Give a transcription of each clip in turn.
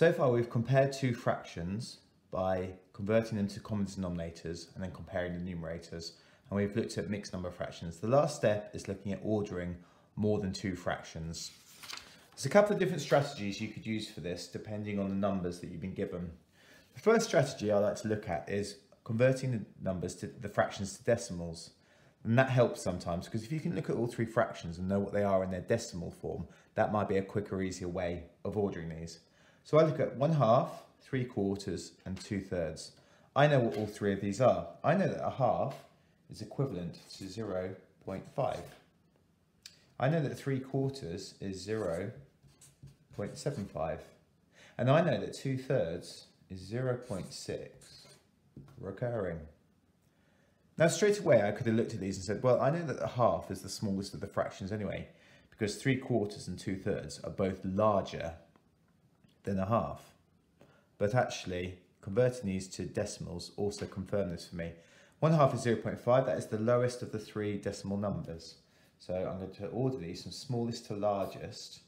So far we've compared two fractions by converting them to common denominators and then comparing the numerators, and we've looked at mixed number fractions. The last step is looking at ordering more than two fractions. There's a couple of different strategies you could use for this depending on the numbers that you've been given. The first strategy I like to look at is converting the fractions to decimals. And that helps sometimes, because if you can look at all three fractions and know what they are in their decimal form, that might be a quicker, easier way of ordering these. So I look at 1/2, 3/4 and 2/3. I know what all three of these are. I know that a half is equivalent to 0.5. I know that 3/4 is 0.75. And I know that 2/3 is 0.6 recurring. Now straight away I could have looked at these and said, well, I know that a half is the smallest of the fractions anyway, because 3/4 and 2/3 are both larger than a half. But actually converting these to decimals also confirm this for me. 1/2 is 0.5, that is the lowest of the three decimal numbers. So I'm going to order these from smallest to largest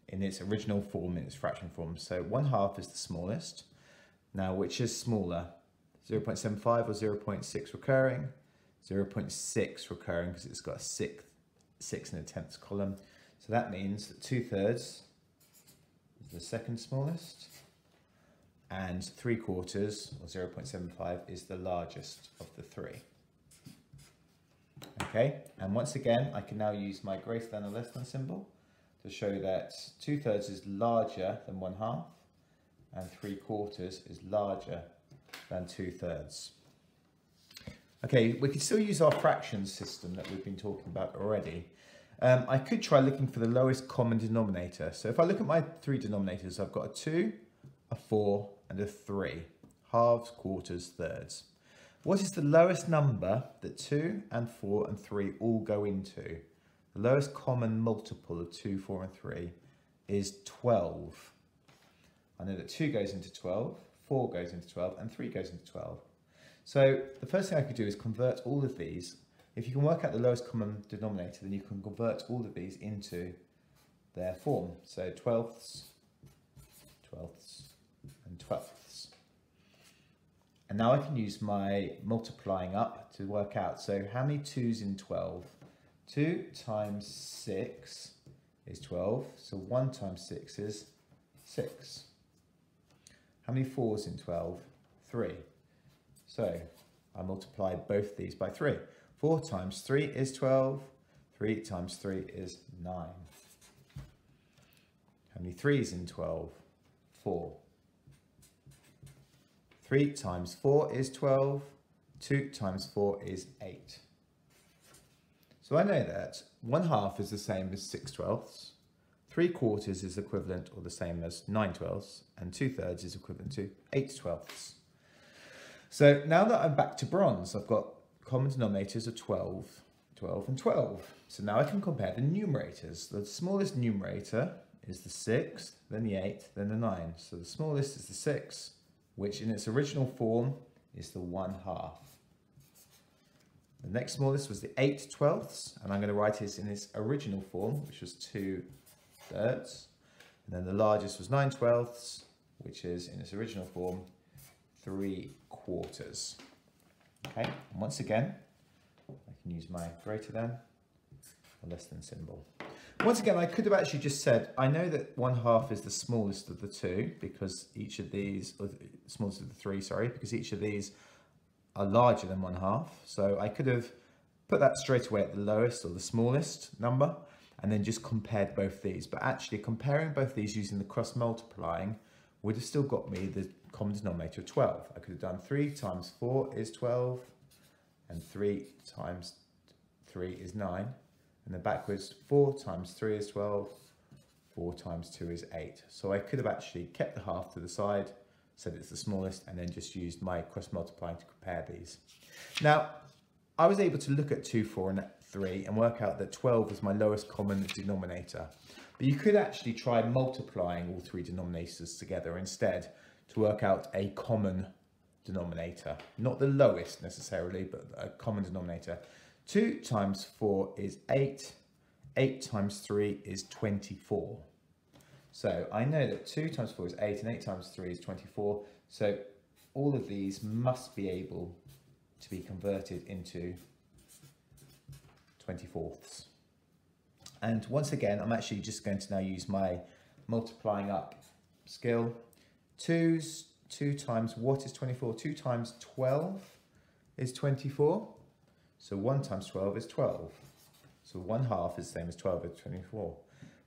in its original form, in its fraction form. So 1/2 is the smallest. Now, which is smaller? 0.75 or 0.6 recurring? 0.6 recurring because it's got a 6 in the 10th column. So that means that 2/3 is the second smallest, and 3/4 or 0.75 is the largest of the three. Okay, and once again, I can now use my greater than or less than symbol to show that 2/3 is larger than 1/2 and 3/4 is larger than 2/3. Okay, we could still use our fractions system that we've been talking about already. I could try looking for the lowest common denominator. So if I look at my three denominators, I've got a 2, a 4 and a 3. Halves, quarters, thirds. What is the lowest number that 2 and 4 and 3 all go into? The lowest common multiple of 2, 4 and 3 is 12. I know that 2 goes into 12, 4 goes into 12 and 3 goes into 12. So the first thing I could do is convert all of these. If you can work out the lowest common denominator, then you can convert all of these into their form. So 12ths, 12ths and 12ths. And now I can use my multiplying up to work out. So how many 2's in 12? 2 times 6 is 12. So 1 times 6 is 6. How many 4's in 12? 3. So I multiply both these by 3. 4 times 3 is 12. 3 times 3 is 9. How many 3's in 12? 4. 3 times 4 is 12. 2 times 4 is 8. So I know that 1/2 is the same as 6/12. 3/4 is equivalent or the same as 9/12, and 2/3 is equivalent to 8/12. So now that I'm back to bronze, I've got common denominators of 12, 12 and 12. So now I can compare the numerators. The smallest numerator is the 6, then the 8, then the 9. So the smallest is the 6, which in its original form is the 1/2. The next smallest was the 8/12, and I'm going to write it in its original form, which was 2/3. And then the largest was 9/12, which is in its original form 3/4. Okay, and once again, I can use my greater than or less than symbol. Once again, I could have actually just said, I know that 1/2 is the smallest of the two, because each of these, or the smallest of the three, sorry, because each of these are larger than 1/2. So I could have put that straight away at the lowest or the smallest number, and then just compared both these. But actually comparing both these using the cross multiplying would have still got me the common denominator of 12. I could have done 3 times 4 is 12, and 3 times 3 is 9. And then backwards, 4 times 3 is 12, 4 times 2 is 8. So I could have actually kept the half to the side, said it's the smallest, and then just used my cross multiplying to compare these. Now, I was able to look at 2, 4 and 3 and work out that 12 was my lowest common denominator. But you could actually try multiplying all three denominators together instead to work out a common denominator. Not the lowest necessarily, but a common denominator. 2 times 4 is 8. 8 times 3 is 24. So I know that 2 times 4 is 8 and 8 times 3 is 24. So all of these must be able to be converted into 24ths. And once again, I'm actually just going to now use my multiplying up skill. 2 times what is 24? 2 times 12 is 24. So 1 times 12 is 12. So 1/2 is the same as 12 over 24.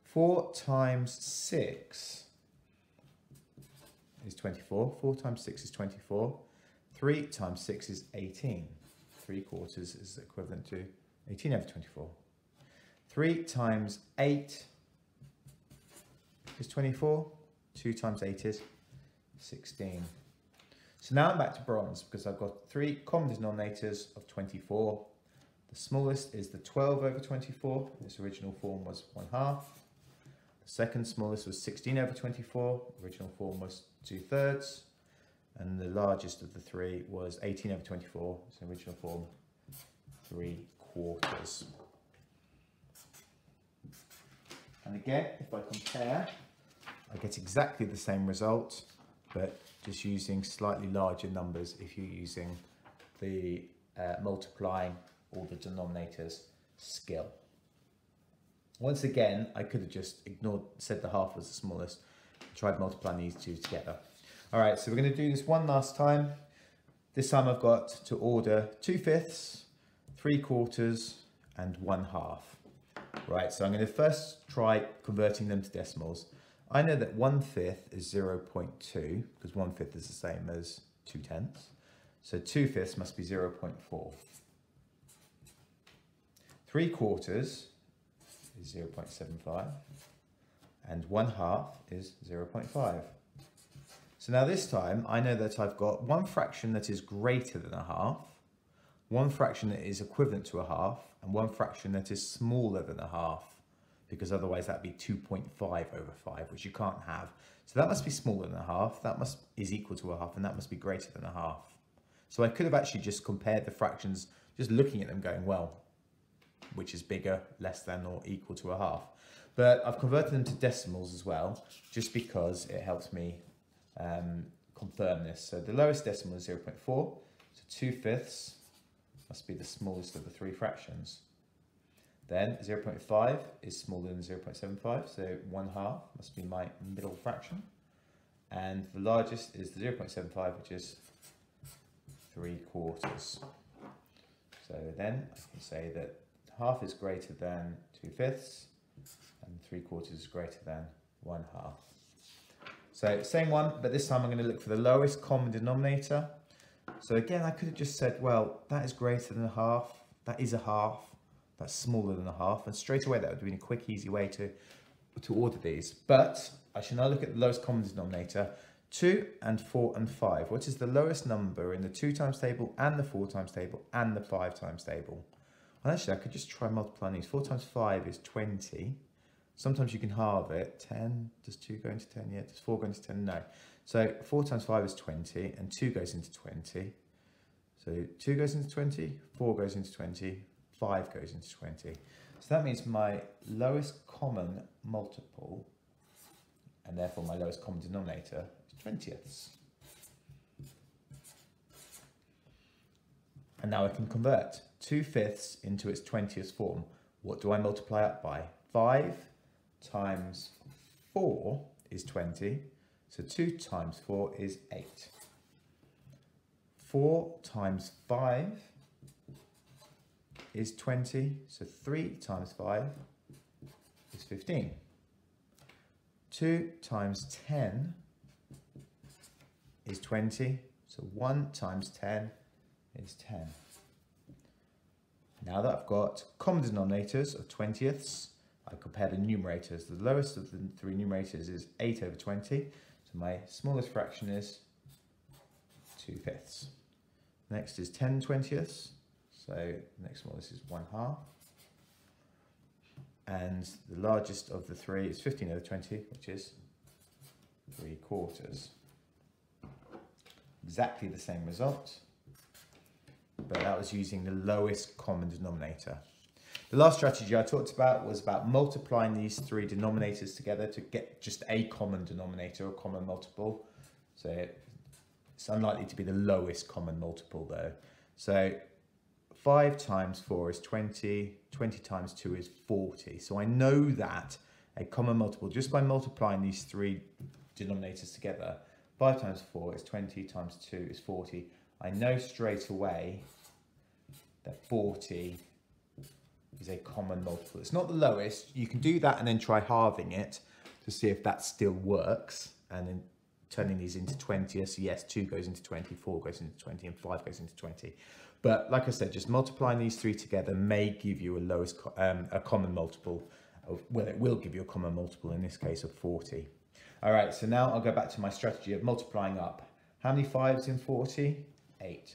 4 times 6 is 24. 4 times 6 is 24. 3 times 6 is 18. 3/4 is equivalent to 18 over 24. 3 times 8 is 24. 2 times 8 is 16. So now I'm back to bronze because I've got 3 common denominators of 24. The smallest is the 12 over 24. Its original form was 1/2. The second smallest was 16 over 24. Original form was 2/3. And the largest of the 3 was 18 over 24. Its original form 3/4. And again, if I compare, I get exactly the same result, but just using slightly larger numbers if you're using the multiplying all the denominators skill. Once again, I could have just said the 1/2 was the smallest, tried multiplying these two together. All right, so we're going to do this one last time. This time I've got to order 2/5, 3/4, and 1/2. Right, so I'm going to first try converting them to decimals. I know that 1/5 is 0.2 because 1/5 is the same as 2/10. So 2/5 must be 0.4. 3/4 is 0.75 and 1/2 is 0.5. So now this time I know that I've got one fraction that is greater than 1/2, one fraction that is equivalent to 1/2, and one fraction that is smaller than 1/2, because otherwise that'd be 2.5 over 5, which you can't have. So that must be smaller than 1/2, that is equal to 1/2, and that must be greater than 1/2. So I could have actually just compared the fractions, just looking at them going, well, which is bigger, less than, or equal to 1/2. But I've converted them to decimals as well, just because it helps me confirm this. So the lowest decimal is 0.4, so 2/5 must be the smallest of the 3 fractions. Then 0.5 is smaller than 0.75, so 1/2 must be my middle fraction. And the largest is the 0.75, which is 3/4. So then I can say that 1/2 is greater than 2/5, and 3/4 is greater than 1/2. So same one, but this time I'm going to look for the lowest common denominator. So again, I could have just said, well, that is greater than 1/2, that is 1/2, that's smaller than 1/2, and straight away that would be a quick, easy way to order these. But I should now look at the lowest common denominator, 2 and 4 and 5. What is the lowest number in the 2 times table and the 4 times table and the 5 times table? Well, actually, I could just try multiplying these. 4 times 5 is 20. Sometimes you can halve it. 10, does 2 go into 10? Yeah, does 4 go into 10? No. So 4 times 5 is 20, and 2 goes into 20. So 2 goes into 20, 4 goes into 20, 5 goes into 20. So that means my lowest common multiple, and therefore my lowest common denominator, is 20ths. And now I can convert 2/5 into its 20th form. What do I multiply up by? 5 times 4 is 20, so 2 times 4 is 8. 4 times 5 is 20, so 3 times 5 is 15. 2 times 10 is 20, so 1 times 10 is 10. Now that I've got common denominators of 20ths, I compare the numerators. The lowest of the 3 numerators is 8 over 20, so my smallest fraction is 2/5. Next is 10 20ths, so the next smallest is 1/2. And the largest of the 3 is 15 over 20, which is 3/4. Exactly the same result, but that was using the lowest common denominator. The last strategy I talked about was about multiplying these three denominators together to get just a common denominator, or common multiple. So it's unlikely to be the lowest common multiple though. So 5 times 4 is 20, 20 times 2 is 40. So I know that a common multiple, just by multiplying these three denominators together, 5 times 4 is 20, times 2 is 40. I know straight away that 40 is a common multiple. It's not the lowest. You can do that and then try halving it to see if that still works, and then turning these into 20. So yes, 2 goes into 20, 4 goes into 20, and 5 goes into 20. But like I said, just multiplying these three together may give you a common multiple of, well, it will give you a common multiple in this case of 40. All right, so now I'll go back to my strategy of multiplying up. How many 5s in 40? 8.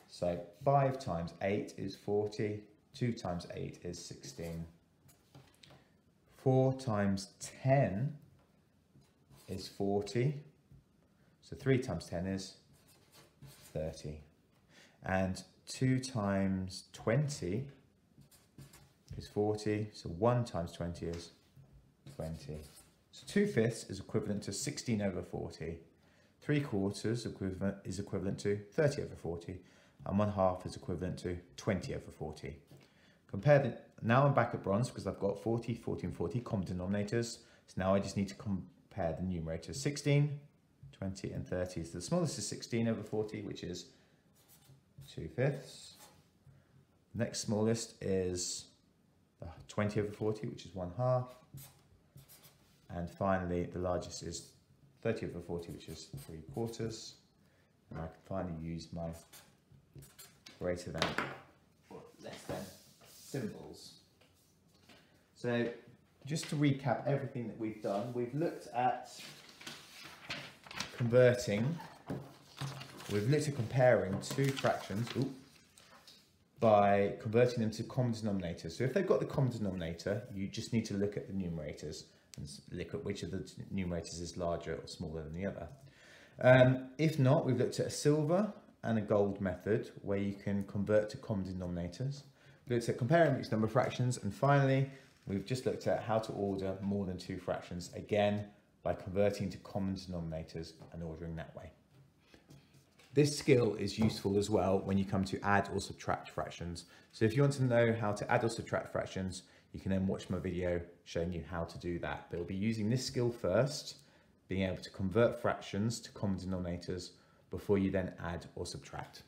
So 5 times 8 is 40. 2 times 8 is 16. 4 times 10 is 40. So 3 times 10 is 30. And 2 times 20 is 40. So 1 times 20 is 20. So 2/5 is equivalent to 16 over 40. 3/4 is equivalent to 30 over 40. And 1/2 is equivalent to 20 over 40. Now I'm back at bronze because I've got 40, 40 and 40 common denominators. So now I just need to compare the numerators. 16, 20 and 30. So the smallest is 16 over 40, which is 2/5. Next smallest is 20 over 40, which is 1/2. And finally, the largest is 30 over 40, which is 3/4. And I can finally use my greater than or less than symbols. So just to recap everything that we've done, we've looked at comparing two fractions by converting them to common denominators. So if they've got the common denominator, you just need to look at the numerators and look at which of the numerators is larger or smaller than the other. If not, we've looked at a silver and a gold method where you can convert to common denominators. We looked at comparing mixed number fractions, and finally we've just looked at how to order more than two fractions, again by converting to common denominators and ordering that way. This skill is useful as well when you come to add or subtract fractions. So if you want to know how to add or subtract fractions, you can then watch my video showing you how to do that. But we'll be using this skill first, being able to convert fractions to common denominators before you then add or subtract.